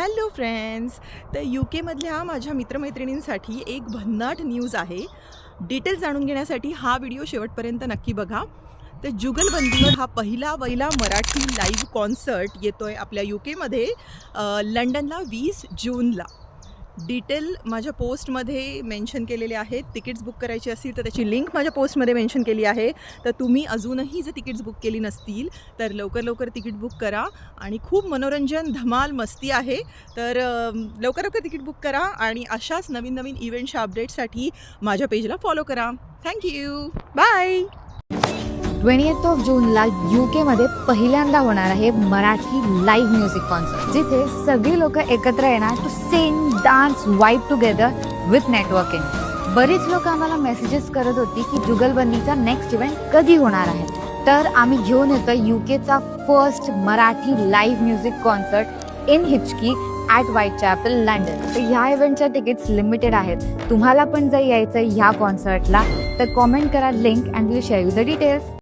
Hello friends. तर you केमधल्या माझ्या मित्रमैत्रिणींसाठी एक भन्नाट न्यूज आहे. डिटेल्स जाणून घेण्यासाठी हा व्हिडिओ शेवटपर्यंत नक्की बघा. तर जुगलबंदीवर हा पहिला मराठी लाईव्ह कॉन्सर्ट येतो आहे आपल्या यू केमध्ये लंडनला 20 जूनला. डिटेल माझ्या पोस्टमध्ये मेन्शन केलेले आहेत. तिकीट्स बुक करायची असतील तर त्याची लिंक माझ्या पोस्टमध्ये मेन्शन केली आहे. तर तुम्ही अजूनही जर तिकीट्स बुक केली नसतील तर लवकर तिकीट बुक करा. आणि खूप मनोरंजन, धमाल, मस्ती आहे. तर लवकर तिकीट बुक करा आणि अशाच नवीन इव्हेंटच्या अपडेट्ससाठी माझ्या पेजला फॉलो करा. थँक्यू. बाय. 20th जूनला यूकेमध्ये पहिल्यांदा होणार आहे मराठी लाईव्ह म्युझिक कॉन्सर्ट, जिथे सगळी लोक एकत्र येणार to sing, dance, vibe together with networking. बरीच लोक आम्हाला मेसेजेस करत होती की जुगलबंदीचा नेक्स्ट इव्हेंट कधी होणार आहे. तर आम्ही घेऊन येतो यूकेचा first Marathi live music concert in Hichki at Whitechapel, London. तर ह्या इव्हेंटच्या तिकीट्स लिमिटेड आहेत. तुम्हाला पण जर यायचं ह्या कॉन्सर्टला तर कॉमेंट करा link and will share you the details.